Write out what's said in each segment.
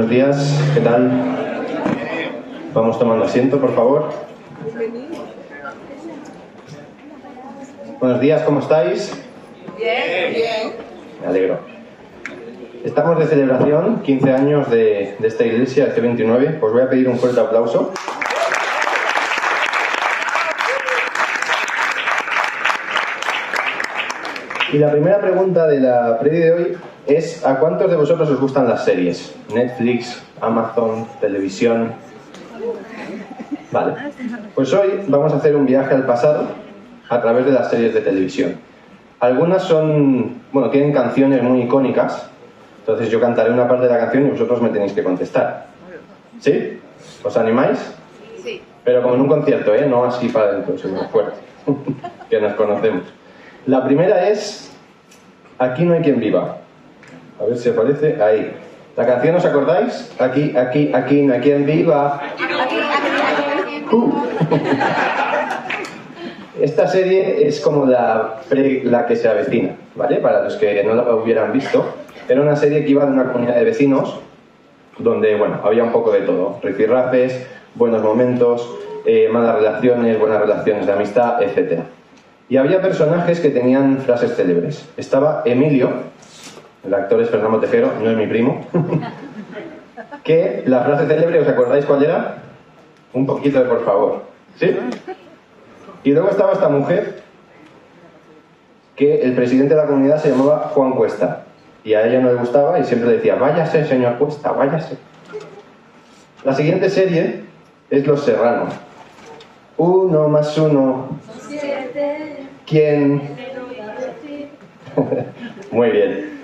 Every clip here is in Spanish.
Buenos días, ¿qué tal? Vamos tomando asiento, por favor. Buenos días, ¿cómo estáis? Bien. Me alegro. Estamos de celebración, 15 años de esta iglesia, el C29. Os voy a pedir un fuerte aplauso. Y la primera pregunta de la predi de hoy es: ¿a cuántos de vosotros os gustan las series? Netflix, Amazon, televisión. Vale. Pues hoy vamos a hacer un viaje al pasado a través de las series de televisión. Algunas son, bueno, tienen canciones muy icónicas. Entonces yo cantaré una parte de la canción y vosotros me tenéis que contestar. ¿Sí? ¿Os animáis? Sí. Pero como en un concierto, ¿eh? No así para adentro, sino fuerte. Que nos conocemos. La primera es Aquí no hay quien viva. A ver si aparece ahí. ¿La canción os acordáis? Aquí no hay quien viva. Esta serie es como la que se avecina, ¿vale? Para los que no la hubieran visto. Era una serie que iba de una comunidad de vecinos donde, bueno, había un poco de todo. Rifirrafes, buenos momentos, malas relaciones, buenas relaciones de amistad, etc. Y había personajes que tenían frases célebres. Estaba Emilio, el actor es Fernando Tejero, no es mi primo, que la frase célebre, ¿os acordáis cuál era? Un poquito de por favor. ¿Sí? Y luego estaba esta mujer, que el presidente de la comunidad se llamaba Juan Cuesta. Y a ella no le gustaba y siempre decía: váyase, señor Cuesta, váyase. La siguiente serie es Los Serrano. 1 más 1. ¿Quién? Muy bien.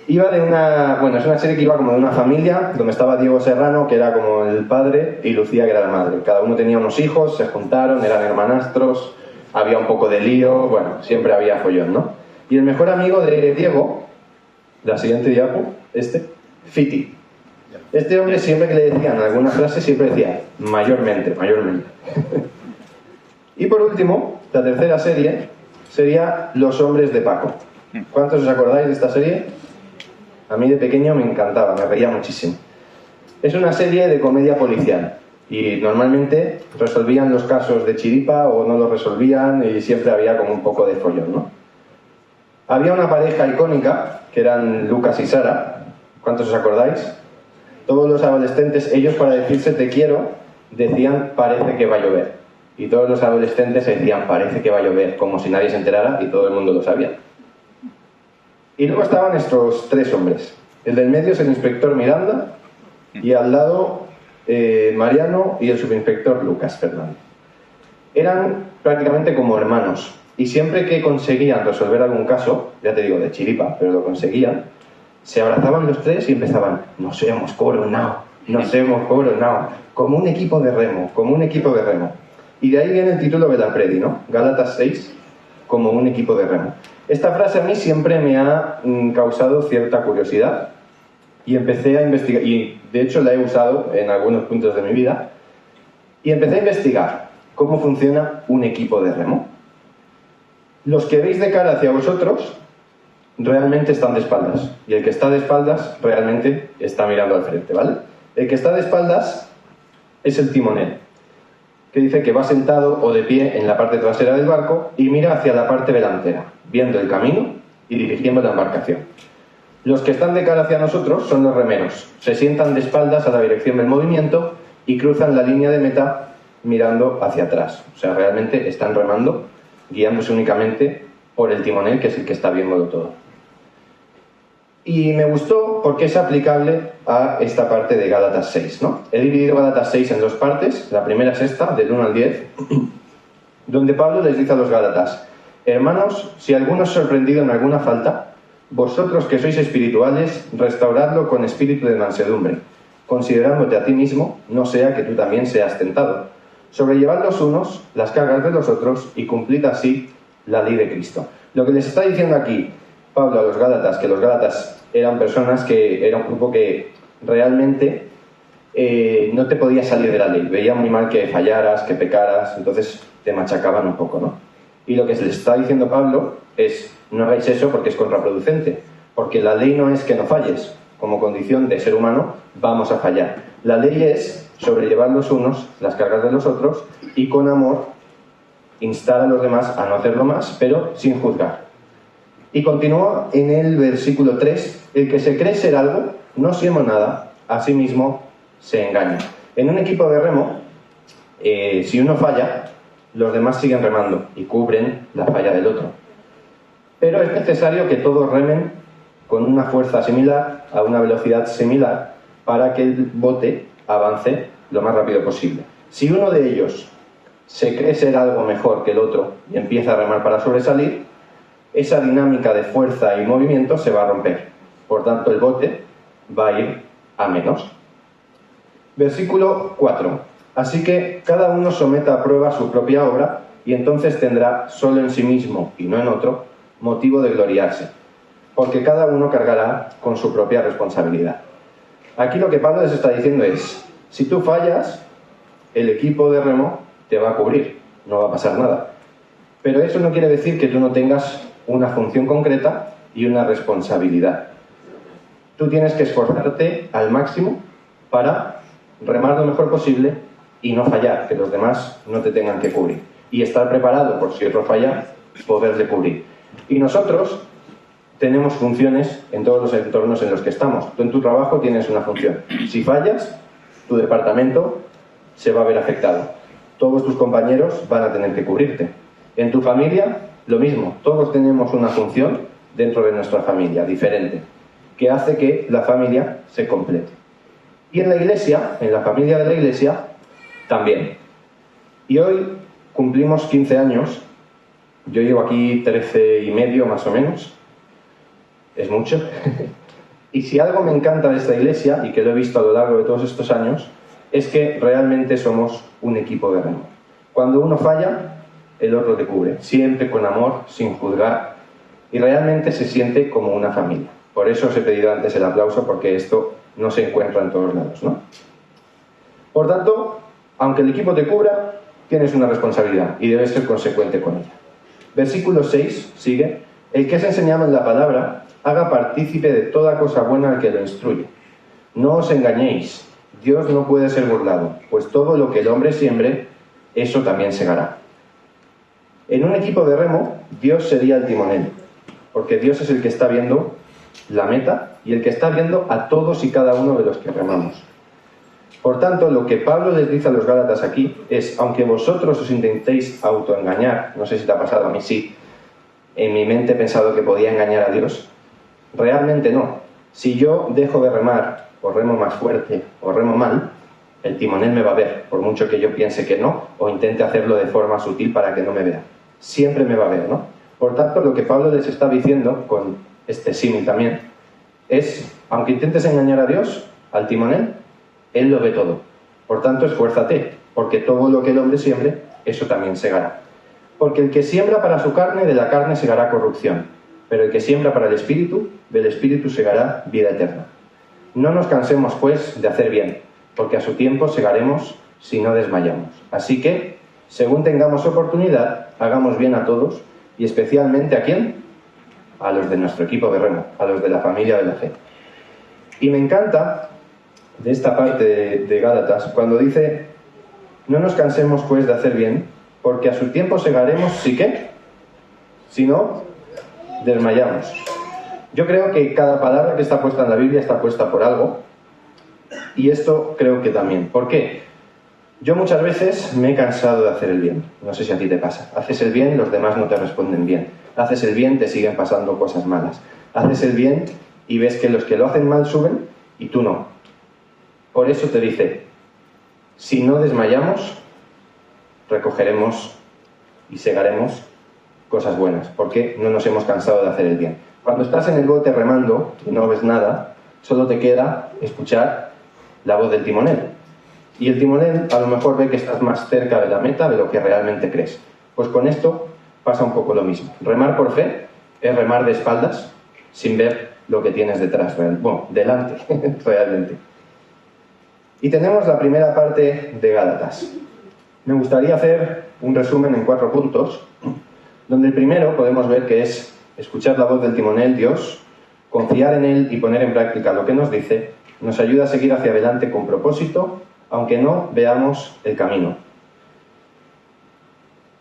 Iba de una... Bueno, es una serie que iba como de una familia, donde estaba Diego Serrano, que era como el padre, y Lucía, que era la madre. Cada uno tenía unos hijos, se juntaron, eran hermanastros, había un poco de lío, bueno, siempre había follón, ¿no? Y el mejor amigo de Diego, la siguiente diapo, Fiti. Este hombre, siempre que le decían alguna frase, siempre decía mayormente. Y por último, la tercera serie sería Los Hombres de Paco. ¿Cuántos os acordáis de esta serie? A mí de pequeño me encantaba, me reía muchísimo. Es una serie de comedia policial y normalmente resolvían los casos de chiripa o no los resolvían y siempre había como un poco de follón, ¿no? Había una pareja icónica que eran Lucas y Sara. ¿Cuántos os acordáis? Todos los adolescentes, ellos para decirse te quiero decían parece que va a llover. Y todos los adolescentes decían parece que va a llover, como si nadie se enterara y todo el mundo lo sabía. Y luego estaban estos tres hombres. El del medio es el inspector Miranda y al lado Mariano y el subinspector Lucas Fernández. Eran prácticamente como hermanos y siempre que conseguían resolver algún caso, ya te digo de chiripa, pero lo conseguían, se abrazaban los tres y empezaban: nos hemos coronado, como un equipo de remo. Y de ahí viene el título de la predi, ¿no? Gálatas 6, como un equipo de remo. Esta frase a mí siempre me ha causado cierta curiosidad y empecé a investigar, y de hecho la he usado en algunos puntos de mi vida, y empecé a investigar cómo funciona un equipo de remo. Los que veis de cara hacia vosotros realmente están de espaldas, y el que está de espaldas realmente está mirando al frente, ¿vale? El que está de espaldas es el timonel, que dice que va sentado o de pie en la parte trasera del barco y mira hacia la parte delantera, viendo el camino y dirigiendo la embarcación. Los que están de cara hacia nosotros son los remeros. Se sientan de espaldas a la dirección del movimiento y cruzan la línea de meta mirando hacia atrás. O sea, realmente están remando, guiándose únicamente por el timonel, que es el que está viéndolo todo. Y me gustó porque es aplicable a esta parte de Gálatas 6, ¿no? He dividido Gálatas 6 en dos partes. La primera es esta, del 1 al 10, donde Pablo les dice a los gálatas: hermanos, si alguno es sorprendido en alguna falta, vosotros que sois espirituales, restauradlo con espíritu de mansedumbre, considerándote a ti mismo, no sea que tú también seas tentado. Sobrellevad los unos las cargas de los otros y cumplid así la ley de Cristo. Lo que les está diciendo aquí Pablo a los gálatas, que los gálatas eran personas que era un grupo que realmente no te podías salir de la ley. Veían muy mal que fallaras, que pecaras, entonces te machacaban un poco, ¿no? Y lo que les está diciendo Pablo es: no hagáis eso porque es contraproducente, porque la ley no es que no falles, como condición de ser humano, vamos a fallar. La ley es sobrellevar los unos las cargas de los otros y con amor instar a los demás a no hacerlo más, pero sin juzgar. Y continúa en el versículo 3, el que se cree ser algo, no siendo nada, a sí mismo se engaña. En un equipo de remo, si uno falla, los demás siguen remando y cubren la falla del otro. Pero es necesario que todos remen con una fuerza similar, a una velocidad similar, para que el bote avance lo más rápido posible. Si uno de ellos se cree ser algo mejor que el otro y empieza a remar para sobresalir, esa dinámica de fuerza y movimiento se va a romper. Por tanto, el bote va a ir a menos. Versículo 4. Así que cada uno someta a prueba su propia obra y entonces tendrá solo en sí mismo y no en otro motivo de gloriarse, porque cada uno cargará con su propia responsabilidad. Aquí lo que Pablo les está diciendo es, si tú fallas, el equipo de remo te va a cubrir, no va a pasar nada. Pero eso no quiere decir que tú no tengas una función concreta y una responsabilidad. Tú tienes que esforzarte al máximo para remar lo mejor posible y no fallar, que los demás no te tengan que cubrir. Y estar preparado por si otro falla, poderle cubrir. Y nosotros tenemos funciones en todos los entornos en los que estamos. Tú en tu trabajo tienes una función. Si fallas, tu departamento se va a ver afectado. Todos tus compañeros van a tener que cubrirte. En tu familia, lo mismo. Todos tenemos una función dentro de nuestra familia, diferente, que hace que la familia se complete. Y en la iglesia, en la familia de la iglesia, también. Y hoy cumplimos 15 años. Yo llevo aquí 13 y medio, más o menos. Es mucho. Y si algo me encanta de esta iglesia, y que lo he visto a lo largo de todos estos años, es que realmente somos un equipo de remo. Cuando uno falla, el otro te cubre, siempre con amor, sin juzgar, y realmente se siente como una familia. Por eso os he pedido antes el aplauso, porque esto no se encuentra en todos lados, ¿no? Por tanto, aunque el equipo te cubra, tienes una responsabilidad y debes ser consecuente con ella. Versículo 6 sigue, el que es enseñado en la palabra, haga partícipe de toda cosa buena al que lo instruye. No os engañéis, Dios no puede ser burlado, pues todo lo que el hombre siembre, eso también segará. En un equipo de remo, Dios sería el timonel, porque Dios es el que está viendo la meta y el que está viendo a todos y cada uno de los que remamos. Por tanto, lo que Pablo les dice a los Gálatas aquí es, aunque vosotros os intentéis autoengañar, no sé si te ha pasado, a mí sí, en mi mente he pensado que podía engañar a Dios, realmente no. Si yo dejo de remar, o remo más fuerte, o remo mal, el timonel me va a ver, por mucho que yo piense que no, o intente hacerlo de forma sutil para que no me vea. Siempre me va a ver, ¿no? Por tanto, lo que Pablo les está diciendo, con este símil también, es, aunque intentes engañar a Dios, al timonel, Él lo ve todo. Por tanto, esfuérzate, porque todo lo que el hombre siembre, eso también segará. Porque el que siembra para su carne, de la carne segará corrupción, pero el que siembra para el Espíritu, del Espíritu segará vida eterna. No nos cansemos, pues, de hacer bien, porque a su tiempo segaremos si no desmayamos. Así que, según tengamos oportunidad, hagamos bien a todos, y especialmente ¿a quién? A los de nuestro equipo de remo, a los de la familia de la fe. Y me encanta de esta parte de Gálatas, cuando dice, no nos cansemos pues de hacer bien, porque a su tiempo segaremos, ¿sí qué? Si no, desmayamos. Yo creo que cada palabra que está puesta en la Biblia está puesta por algo, y esto creo que también. ¿Por qué? Yo muchas veces me he cansado de hacer el bien. No sé si a ti te pasa. Haces el bien, los demás no te responden bien. Haces el bien, te siguen pasando cosas malas. Haces el bien y ves que los que lo hacen mal suben y tú no. Por eso te dice, si no desmayamos, recogeremos y segaremos cosas buenas, porque no nos hemos cansado de hacer el bien. Cuando estás en el bote remando y no ves nada, solo te queda escuchar la voz del timonel. Y el timonel a lo mejor ve que estás más cerca de la meta de lo que realmente crees. Pues con esto pasa un poco lo mismo. Remar por fe es remar de espaldas sin ver lo que tienes detrás, bueno, delante, realmente. Y tenemos la primera parte de Gálatas. Me gustaría hacer un resumen en 4 puntos, donde el primero podemos ver que es escuchar la voz del timonel, Dios, Confiar en Él y poner en práctica lo que nos dice nos ayuda a seguir hacia adelante con propósito, aunque no veamos el camino.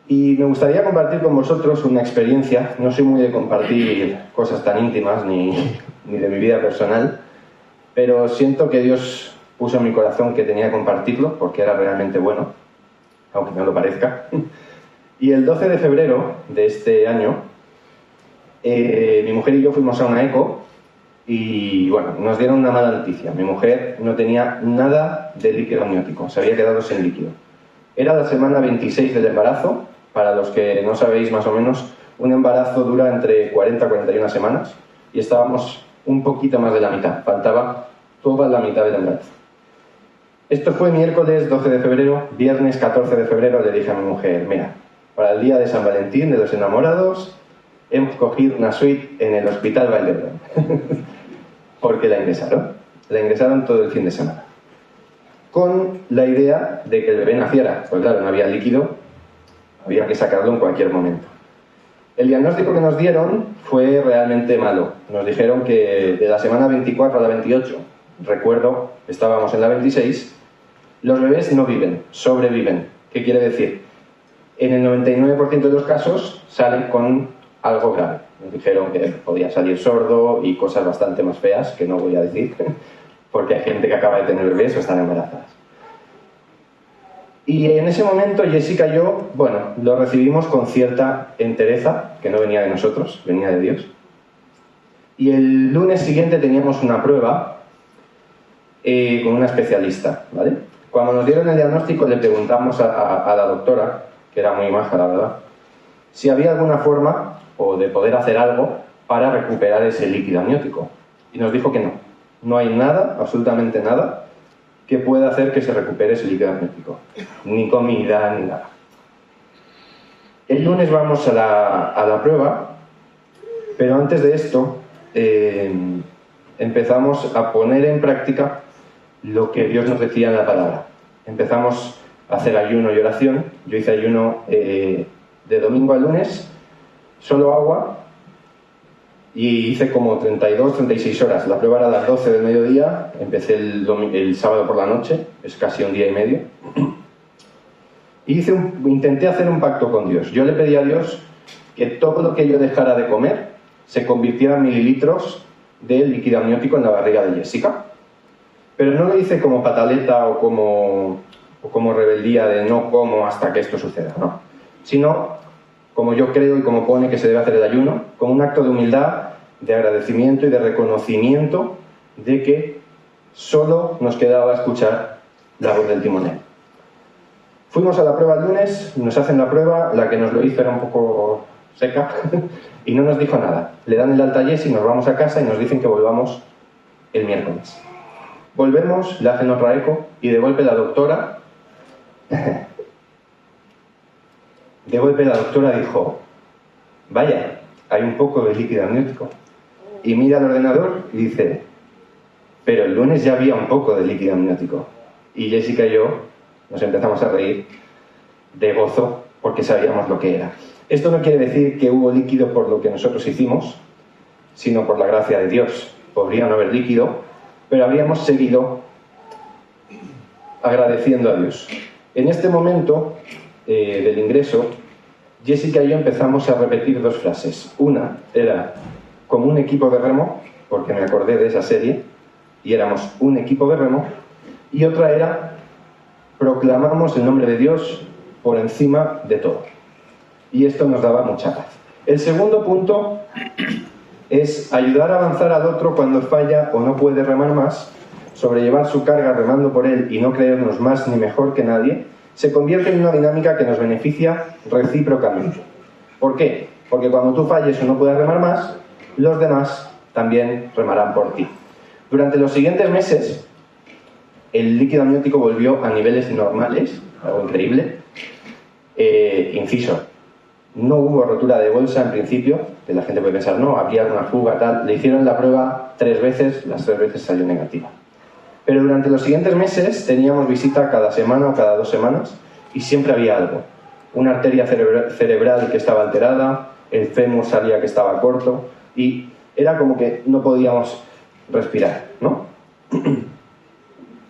Y me gustaría compartir con vosotros una experiencia. No soy muy de compartir cosas tan íntimas ni de mi vida personal, pero siento que Dios puso en mi corazón que tenía que compartirlo porque era realmente bueno, aunque no lo parezca. Y el 12 de febrero de este año, mi mujer y yo fuimos a una eco y, bueno, nos dieron una mala noticia. Mi mujer no tenía nada de líquido amniótico, se había quedado sin líquido. Era la semana 26 del embarazo. Para los que no sabéis, más o menos, un embarazo dura entre 40 y 41 semanas y estábamos un poquito más de la mitad, faltaba toda la mitad del embarazo. Esto fue miércoles 12 de febrero, viernes 14 de febrero le dije a mi mujer, mira, para el día de San Valentín de los enamorados hemos cogido una suite en el Hospital Valdebrón, porque la ingresaron todo el fin de semana, con la idea de que el bebé naciera, pues claro, no había líquido, había que sacarlo en cualquier momento. El diagnóstico que nos dieron fue realmente malo. Nos dijeron que de la semana 24 a la 28, recuerdo, estábamos en la 26, los bebés no viven, sobreviven. ¿Qué quiere decir? En el 99% de los casos salen con algo grave. Nos dijeron que podía salir sordo y cosas bastante más feas, que no voy a decir, porque hay gente que acaba de tener bebés o están embarazadas. Y en ese momento Jessica y yo, bueno, lo recibimos con cierta entereza, que no venía de nosotros, venía de Dios. Y el lunes siguiente teníamos una prueba con una especialista, ¿vale? Cuando nos dieron el diagnóstico le preguntamos a la doctora, que era muy maja, la verdad, si había alguna forma o de poder hacer algo para recuperar ese líquido amniótico. Y nos dijo que no. No hay nada, absolutamente nada, que pueda hacer que se recupere ese líquido amniótico. Ni comida, ni nada. El lunes vamos a la prueba, pero antes de esto empezamos a poner en práctica lo que Dios nos decía en la palabra. Empezamos a hacer ayuno y oración. Yo hice ayuno de domingo a lunes, solo agua, y hice como 32, 36 horas. La prueba era a las 12 del mediodía, empecé el sábado por la noche, es casi un día y medio. Y intenté hacer un pacto con Dios. Yo le pedí a Dios que todo lo que yo dejara de comer se convirtiera en mililitros de líquido amniótico en la barriga de Jessica. Pero no lo hice como pataleta o como rebeldía de no como hasta que esto suceda, no. Sino, como yo creo y como pone que se debe hacer el ayuno, como un acto de humildad, de agradecimiento y de reconocimiento de que solo nos quedaba escuchar la voz del timonel. Fuimos a la prueba el lunes, nos hacen la prueba, la que nos lo hizo era un poco seca y no nos dijo nada. Le dan el alta a Jessy, nos vamos a casa y nos dicen que volvamos el miércoles. Volvemos, le hacen otra eco y de golpe la doctora dijo, vaya, hay un poco de líquido amniótico. Y mira al ordenador y dice, pero el lunes ya había un poco de líquido amniótico. Y Jessica y yo nos empezamos a reír de gozo porque sabíamos lo que era. Esto no quiere decir que hubo líquido por lo que nosotros hicimos, sino por la gracia de Dios. Podría no haber líquido, pero habríamos seguido agradeciendo a Dios. En este momento del ingreso, Jessica y yo empezamos a repetir dos frases. Una era como un equipo de remo, porque me acordé de esa serie, y éramos un equipo de remo, y otra era proclamamos el nombre de Dios por encima de todo. Y esto nos daba mucha paz. El segundo punto es ayudar a avanzar al otro cuando falla o no puede remar más, sobrellevar su carga remando por él y no creernos más ni mejor que nadie, se convierte en una dinámica que nos beneficia recíprocamente. ¿Por qué? Porque cuando tú falles o no puedas remar más, los demás también remarán por ti. Durante los siguientes meses, el líquido amniótico volvió a niveles normales, algo increíble. Inciso, no hubo rotura de bolsa en principio, que la gente puede pensar, no, habría una fuga, tal. Le hicieron la prueba 3 veces, las 3 veces salió negativa. Pero durante los siguientes meses teníamos visita cada semana o cada 2 semanas y siempre había algo. Una arteria cerebral que estaba alterada, el fémur salía que estaba corto y Era como que no podíamos respirar, ¿no?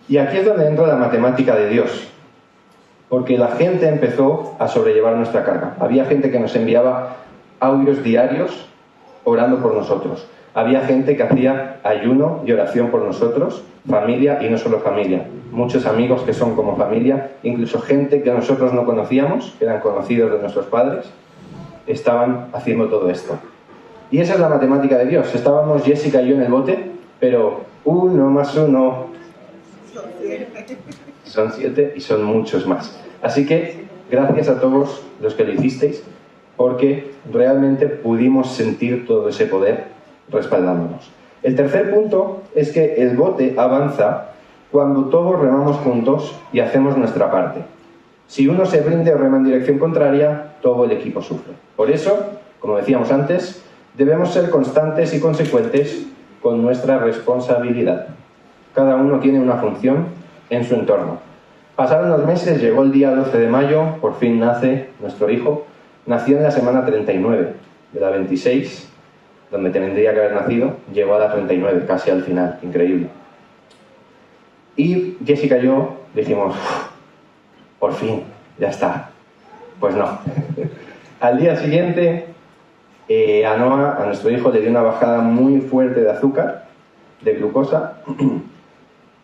Y aquí es donde entra la matemática de Dios. Porque la gente empezó a sobrellevar nuestra carga. Había gente que nos enviaba audios diarios orando por nosotros. Había gente que hacía ayuno y oración por nosotros, familia y no solo familia. Muchos amigos que son como familia, incluso gente que nosotros no conocíamos, que eran conocidos de nuestros padres, estaban haciendo todo esto. Y esa es la matemática de Dios. Estábamos Jessica y yo en el bote, pero 1 más 1 son 7 y son muchos más. Así que gracias a todos los que lo hicisteis, porque realmente pudimos sentir todo ese poder respaldándonos. El tercer punto es que el bote avanza cuando todos remamos juntos y hacemos nuestra parte. Si uno se rinde o rema en dirección contraria, todo el equipo sufre. Por eso, como decíamos antes, debemos ser constantes y consecuentes con nuestra responsabilidad. Cada uno tiene una función en su entorno. Pasaron los meses, llegó el día 12 de mayo, por fin nace nuestro hijo. Nació en la semana 39, de la 26, donde tendría que haber nacido, llegó a la 39, casi al final, increíble. Y Jessica y yo dijimos, por fin, ya está. Pues no. Al día siguiente, a Noah, a nuestro hijo, le dio una bajada muy fuerte de azúcar, de glucosa.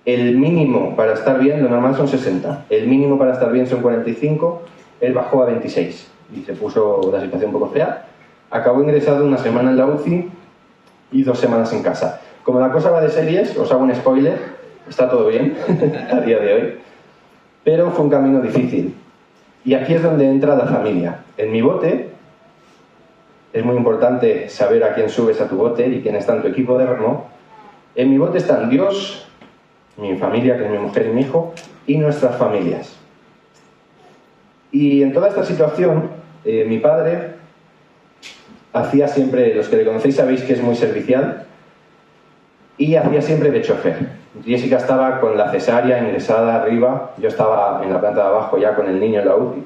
El mínimo para estar bien, lo normal son 60. El mínimo para estar bien son 45. Él bajó a 26 y se puso la situación un poco fea. Acabó ingresado 1 semana en la UCI y 2 semanas en casa. Como la cosa va de series, os hago un spoiler, está todo bien a día de hoy, pero fue un camino difícil. Y aquí es donde entra la familia. En mi bote, es muy importante saber a quién subes a tu bote y quién está en tu equipo de remo. En mi bote están Dios, mi familia, que es mi mujer y mi hijo, y nuestras familias. Y en toda esta situación, mi padre hacía siempre, los que le conocéis sabéis que es muy servicial, y hacía siempre de chofer. Jessica estaba con la cesárea ingresada arriba, yo estaba en la planta de abajo ya con el niño en la UCI,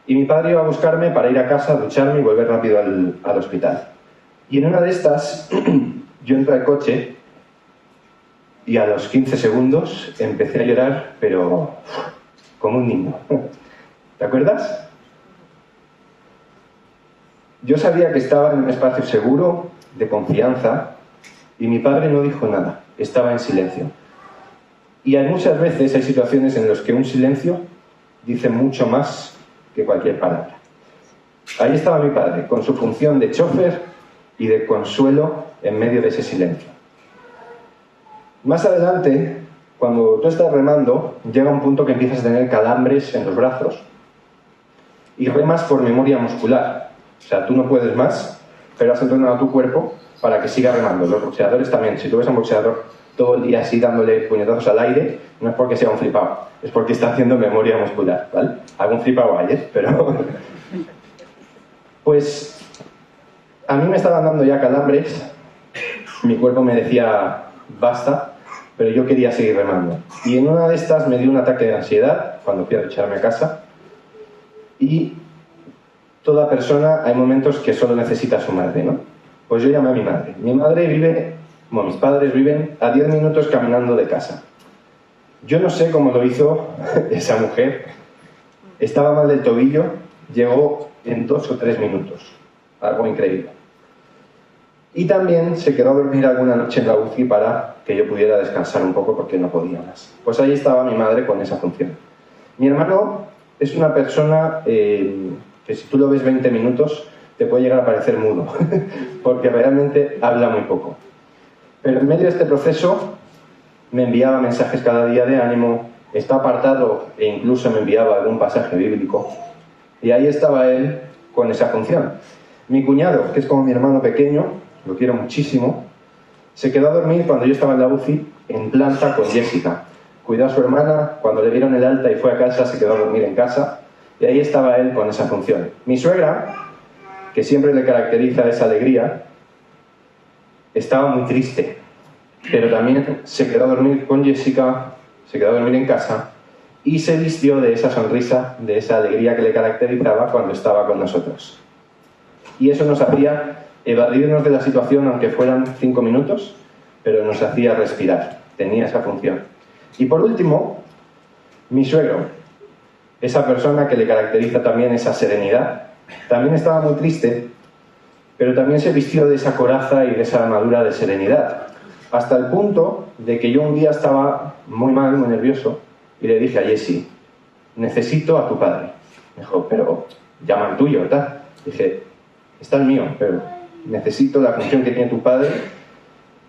y mi padre iba a buscarme para ir a casa, ducharme y volver rápido al hospital. Y en una de estas, yo entro al coche y a los 15 segundos empecé a llorar, pero como un niño. ¿Te acuerdas? Yo sabía que estaba en un espacio seguro, de confianza, y mi padre no dijo nada, estaba en silencio. Y hay muchas veces, hay situaciones en las que un silencio dice mucho más que cualquier palabra. Ahí estaba mi padre, con su función de chofer y de consuelo en medio de ese silencio. Más adelante, cuando tú estás remando, llega un punto que empiezas a tener calambres en los brazos y remas por memoria muscular. O sea, tú no puedes más, pero has entrenado a tu cuerpo para que siga remando. Los boxeadores también. Si tú ves a un boxeador todo el día así dándole puñetazos al aire, no es porque sea un flipado, es porque está haciendo memoria muscular, ¿vale? Algún flipado hay, pero... Pues a mí me estaban dando ya calambres, mi cuerpo me decía basta, pero yo quería seguir remando. Y en una de estas me dio un ataque de ansiedad cuando fui a echarme a casa. Y toda persona, hay momentos que solo necesita a su madre, ¿no? Pues yo llamé a mi madre. Mi madre vive, bueno, mis padres viven a 10 minutos caminando de casa. Yo no sé cómo lo hizo esa mujer. Estaba mal del tobillo, llegó en 2 o 3 minutos. Algo increíble. Y también se quedó a dormir alguna noche en la UCI para que yo pudiera descansar un poco porque no podía más. Pues ahí estaba mi madre con esa función. Mi hermano es una persona que si tú lo ves 20 minutos te puede llegar a parecer mudo, porque realmente habla muy poco. Pero en medio de este proceso me enviaba mensajes cada día de ánimo, está apartado e incluso me enviaba algún pasaje bíblico. Y ahí estaba él con esa función. Mi cuñado, que es como mi hermano pequeño, lo quiero muchísimo, se quedó a dormir cuando yo estaba en la UCI en planta con Jessica. Cuidó a su hermana, cuando le dieron el alta y fue a casa, se quedó a dormir en casa, y ahí estaba él con esa función. Mi suegra, que siempre le caracteriza esa alegría, estaba muy triste, pero también se quedó a dormir con Jessica, se quedó a dormir en casa, y se vistió de esa sonrisa, de esa alegría que le caracterizaba cuando estaba con nosotros. Y eso nos hacía evadirnos de la situación aunque fueran 5 minutos, pero nos hacía respirar, tenía esa función. Y por último, mi suegro, esa persona que le caracteriza también esa serenidad, también estaba muy triste, pero también se vistió de esa coraza y de esa armadura de serenidad, hasta el punto de que yo un día estaba muy mal, muy nervioso, y le dije a Jesse, necesito a tu padre. Me dijo, pero llama al tuyo, ¿verdad? Dije, está el mío, pero necesito la función que tiene tu padre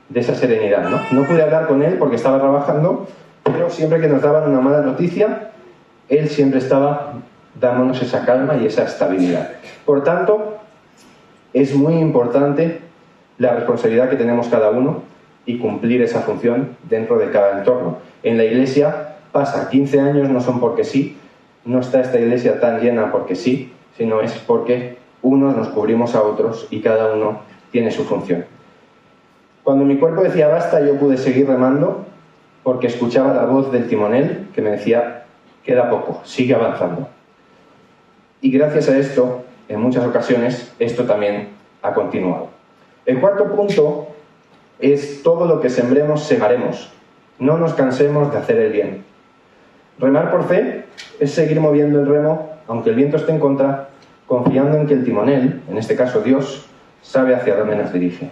de esa serenidad, ¿no? No pude hablar con él porque estaba trabajando, pero siempre que nos daban una mala noticia, él siempre estaba dándonos esa calma y esa estabilidad. Por tanto, es muy importante la responsabilidad que tenemos cada uno y cumplir esa función dentro de cada entorno. En la iglesia pasa, 15 años no son porque sí, no está esta iglesia tan llena porque sí, sino es porque unos nos cubrimos a otros y cada uno tiene su función. Cuando mi cuerpo decía basta, yo pude seguir remando porque escuchaba la voz del timonel que me decía, queda poco, sigue avanzando. Y gracias a esto, en muchas ocasiones, esto también ha continuado. El cuarto punto es todo lo que sembremos, segaremos. No nos cansemos de hacer el bien. Remar por fe es seguir moviendo el remo, aunque el viento esté en contra, confiando en que el timonel, en este caso Dios, sabe hacia dónde nos dirige.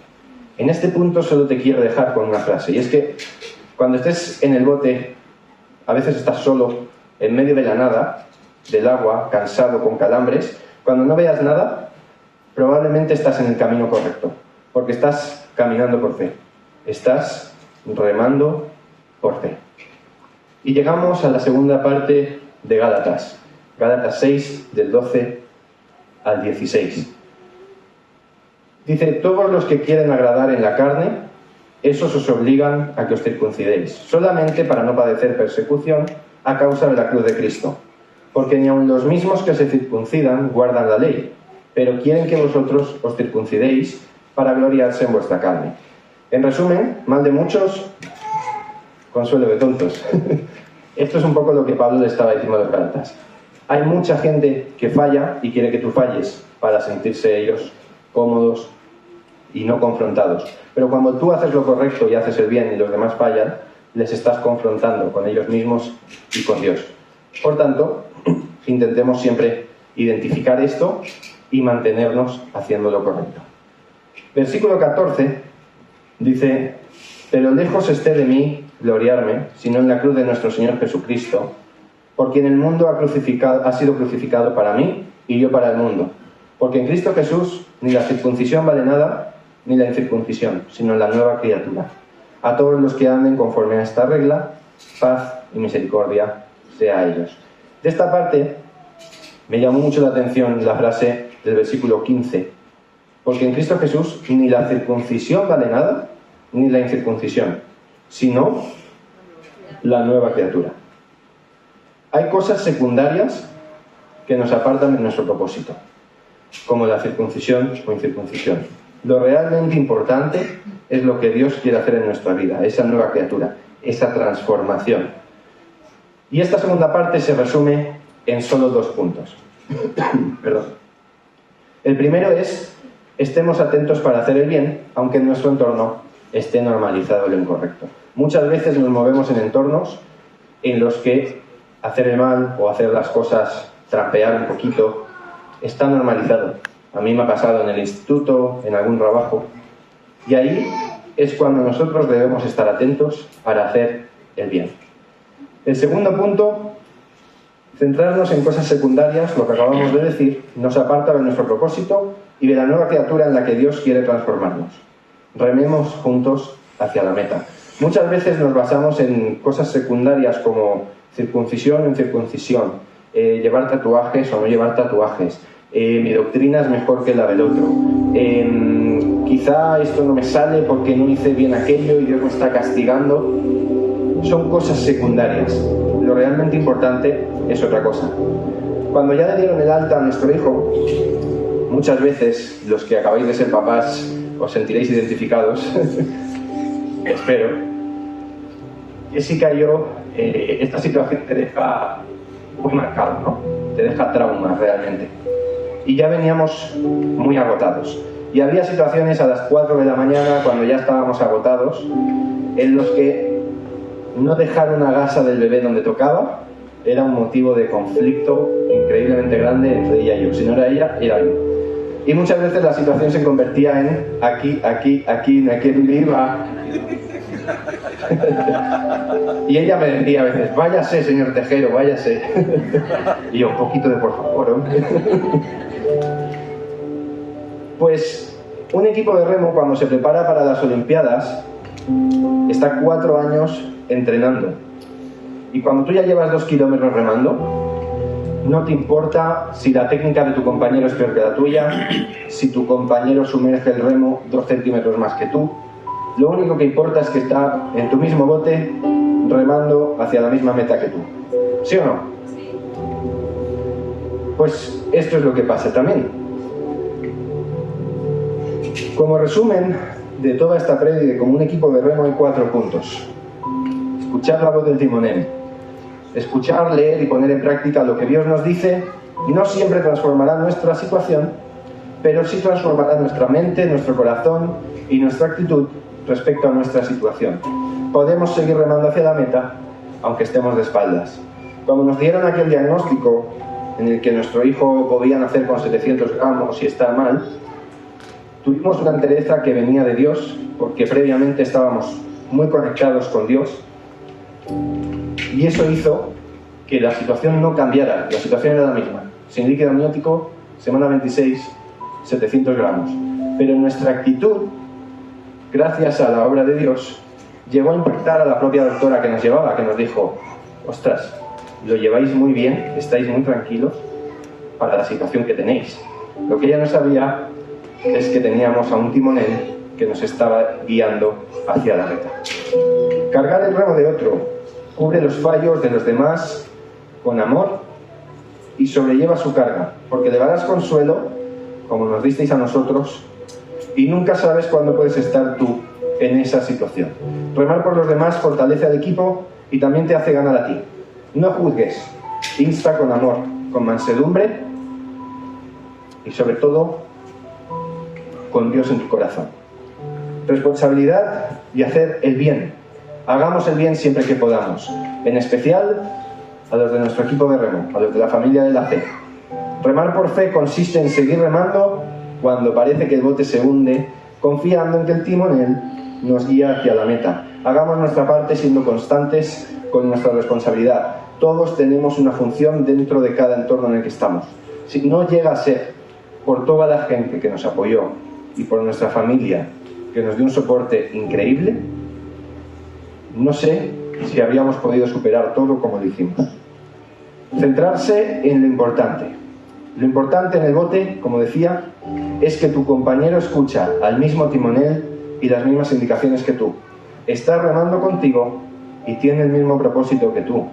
En este punto solo te quiero dejar con una frase, y es que cuando estés en el bote, a veces estás solo, en medio de la nada, del agua, cansado, con calambres, cuando no veas nada, probablemente estás en el camino correcto, porque estás caminando por fe, estás remando por fe. Y llegamos a la segunda parte de Gálatas, Gálatas 6, del 12 al 16. Dice, todos los que quieren agradar en la carne, esos os obligan a que os circuncidéis, solamente para no padecer persecución a causa de la cruz de Cristo. Porque ni aun los mismos que se circuncidan guardan la ley, pero quieren que vosotros os circuncidéis para gloriarse en vuestra carne. En resumen, mal de muchos, consuelo de tontos. Esto es un poco lo que Pablo le estaba diciendo a los Gálatas. Hay mucha gente que falla y quiere que tú falles para sentirse ellos cómodos y no confrontados. Pero cuando tú haces lo correcto y haces el bien y los demás fallan, les estás confrontando con ellos mismos y con Dios. Por tanto, intentemos siempre identificar esto y mantenernos haciendo lo correcto. Versículo 14 dice, pero lejos esté de mí gloriarme, sino en la cruz de nuestro Señor Jesucristo, por quien el mundo ha sido crucificado para mí y yo para el mundo. Porque en Cristo Jesús ni la circuncisión vale nada, ni la incircuncisión, sino la nueva criatura. A todos los que anden conforme a esta regla, paz y misericordia sea a ellos. De esta parte me llamó mucho la atención la frase del versículo 15. Porque en Cristo Jesús ni la circuncisión vale nada, ni la incircuncisión, sino la nueva criatura. Hay cosas secundarias que nos apartan de nuestro propósito, como la circuncisión o incircuncisión. Lo realmente importante es lo que Dios quiere hacer en nuestra vida, esa nueva criatura, esa transformación. Y esta segunda parte se resume en solo 2 puntos. Perdón. El primero es, estemos atentos para hacer el bien, aunque en nuestro entorno esté normalizado lo incorrecto. Muchas veces nos movemos en entornos en los que hacer el mal o hacer las cosas, trampear un poquito, está normalizado. A mí me ha pasado en el instituto, en algún trabajo. Y ahí es cuando nosotros debemos estar atentos para hacer el bien. El segundo punto, centrarnos en cosas secundarias, lo que acabamos de decir, nos aparta de nuestro propósito y de la nueva criatura en la que Dios quiere transformarnos. Rememos juntos hacia la meta. Muchas veces nos basamos en cosas secundarias como circuncisión o incircuncisión, llevar tatuajes o no llevar tatuajes, mi doctrina es mejor que la del otro, quizá esto no me sale porque no hice bien aquello y Dios me está castigando. Son cosas secundarias. Lo realmente importante es otra cosa. Cuando ya le dieron el alta a nuestro hijo, muchas veces los que acabáis de ser papás os sentiréis identificados, espero, que sí cayó, esta situación te deja muy marcado, ¿no? Te deja trauma realmente. Y ya veníamos muy agotados. Y había situaciones a las 4 de la mañana, cuando ya estábamos agotados, en los que no dejar una gasa del bebé donde tocaba era un motivo de conflicto increíblemente grande entre ella y yo. Si no era ella, era yo. Y muchas veces la situación se convertía en aquí, me quiero ir, va. Y ella me decía a veces, váyase, señor Tejero, váyase. Y yo, un poquito de por favor, hombre. Pues un equipo de remo, cuando se prepara para las Olimpiadas, está 4 años entrenando. Y cuando tú ya llevas 2 kilómetros remando, no te importa si la técnica de tu compañero es peor que la tuya, si tu compañero sumerge el remo 2 centímetros más que tú. Lo único que importa es que está en tu mismo bote remando hacia la misma meta que tú. ¿Sí o no? Sí. Pues esto es lo que pasa también. Como resumen de toda esta prédica, como un equipo de remo hay 4 puntos. Escuchar la voz del timonel. Escuchar, leer y poner en práctica lo que Dios nos dice no siempre transformará nuestra situación, pero sí transformará nuestra mente, nuestro corazón y nuestra actitud respecto a nuestra situación. Podemos seguir remando hacia la meta, aunque estemos de espaldas. Cuando nos dieron aquel diagnóstico en el que nuestro hijo podía nacer con 700 gramos y estar mal, tuvimos una entereza que venía de Dios, porque previamente estábamos muy conectados con Dios, y eso hizo que la situación no cambiara. La situación era la misma. Sin líquido amniótico, semana 26, 700 gramos. Pero nuestra actitud, gracias a la obra de Dios, llegó a impactar a la propia doctora que nos llevaba, que nos dijo, ostras, lo lleváis muy bien, estáis muy tranquilos para la situación que tenéis. Lo que ella no sabía es que teníamos a un timonel que nos estaba guiando hacia la meta. Cargar el remo de otro cubre los fallos de los demás con amor y sobrelleva su carga, porque le darás consuelo, como nos disteis a nosotros, y nunca sabes cuándo puedes estar tú en esa situación. Remar por los demás fortalece al equipo y también te hace ganar a ti. No juzgues, insta con amor, con mansedumbre y sobre todo con Dios en tu corazón. Responsabilidad y hacer el bien. Hagamos el bien siempre que podamos, en especial a los de nuestro equipo de remo, a los de la familia de la fe. Remar por fe consiste en seguir remando cuando parece que el bote se hunde, confiando en que el timonel nos guía hacia la meta. Hagamos nuestra parte siendo constantes con nuestra responsabilidad. Todos tenemos una función dentro de cada entorno en el que estamos. Si no llega a ser por toda la gente que nos apoyó y por nuestra familia que nos dio un soporte increíble, no sé si habríamos podido superar todo como lo hicimos. Centrarse en lo importante. Lo importante en el bote, como decía, es que tu compañero escucha al mismo timonel y las mismas indicaciones que tú. Está remando contigo y tiene el mismo propósito que tú.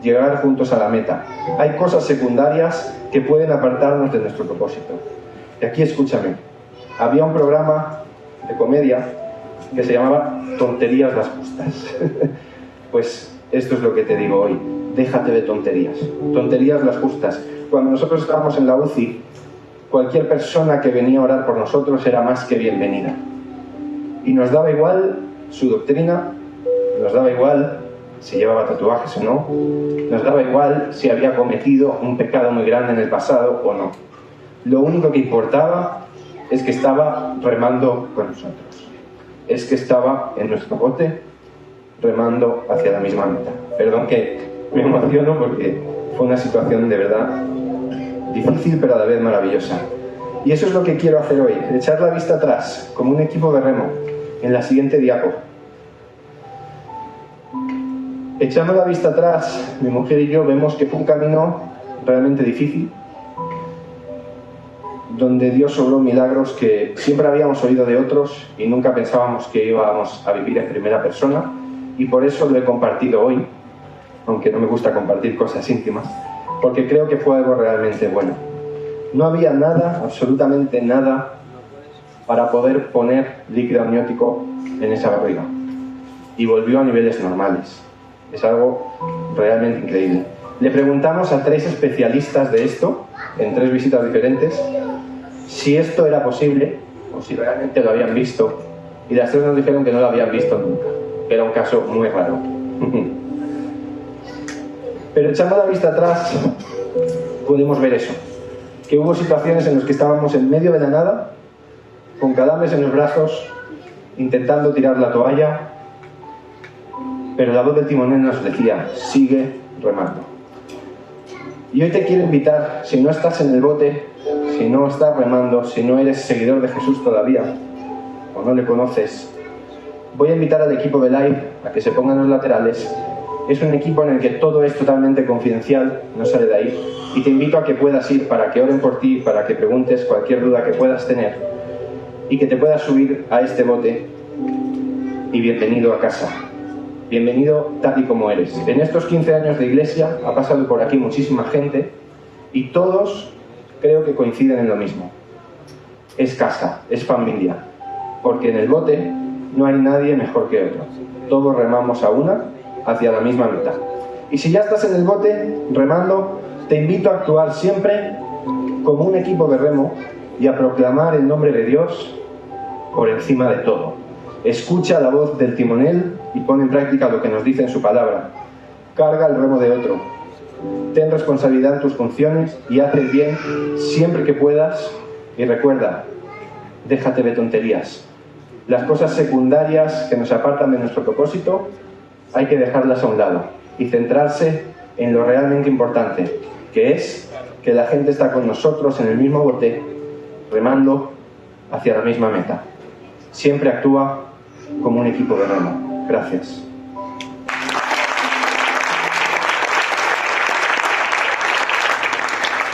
Llegar juntos a la meta. Hay cosas secundarias que pueden apartarnos de nuestro propósito. Y aquí escúchame. Había un programa de comedia que se llamaba Tonterías las Justas. Pues esto es lo que te digo hoy. Déjate de tonterías. Tonterías las justas. Cuando nosotros estábamos en la UCI, cualquier persona que venía a orar por nosotros era más que bienvenida. Y nos daba igual su doctrina, nos daba igual si llevaba tatuajes o no, nos daba igual si había cometido un pecado muy grande en el pasado o no. Lo único que importaba es que estaba remando con nosotros. Es que estaba en nuestro bote remando hacia la misma meta. Perdón que me emociono porque fue una situación de verdad difícil pero a la vez maravillosa. Y eso es lo que quiero hacer hoy, echar la vista atrás como un equipo de remo en la siguiente diapo. Echando la vista atrás, mi mujer y yo vemos que fue un camino realmente difícil, donde Dios obró milagros que siempre habíamos oído de otros y nunca pensábamos que íbamos a vivir en primera persona, y por eso lo he compartido hoy, aunque no me gusta compartir cosas íntimas, porque creo que fue algo realmente bueno. No había nada, absolutamente nada, para poder poner líquido amniótico en esa barriga, y volvió a niveles normales. Es algo realmente increíble. Le preguntamos a 3 especialistas de esto, en 3 visitas diferentes, si esto era posible o si realmente lo habían visto, y las tres nos dijeron que no lo habían visto nunca, que era un caso muy raro. Pero echando la vista atrás, podemos ver eso, que hubo situaciones en las que estábamos en medio de la nada, con cadáveres en los brazos, intentando tirar la toalla, pero la voz del timonel nos decía, sigue remando. Y hoy te quiero invitar, si no estás en el bote, si no estás remando, si no eres seguidor de Jesús todavía, o no le conoces, voy a invitar al equipo de Live a que se pongan los laterales. Es un equipo en el que todo es totalmente confidencial, no sale de ahí, y te invito a que puedas ir para que oren por ti, para que preguntes cualquier duda que puedas tener, y que te puedas subir a este bote, y bienvenido a casa. Bienvenido tal y como eres. En estos 15 años de iglesia ha pasado por aquí muchísima gente y todos creo que coinciden en lo mismo. Es casa, es familia, porque en el bote no hay nadie mejor que otro. Todos remamos a una hacia la misma meta. Y si ya estás en el bote remando, te invito a actuar siempre como un equipo de remo y a proclamar el nombre de Dios por encima de todo. Escucha la voz del timonel y pon en práctica lo que nos dice en su palabra. Carga el remo de otro. Ten responsabilidad en tus funciones y haz el bien siempre que puedas. Y recuerda, déjate de tonterías. Las cosas secundarias que nos apartan de nuestro propósito hay que dejarlas a un lado y centrarse en lo realmente importante, que es que la gente está con nosotros en el mismo bote, remando hacia la misma meta. Siempre actúa como un equipo de remo. Gracias.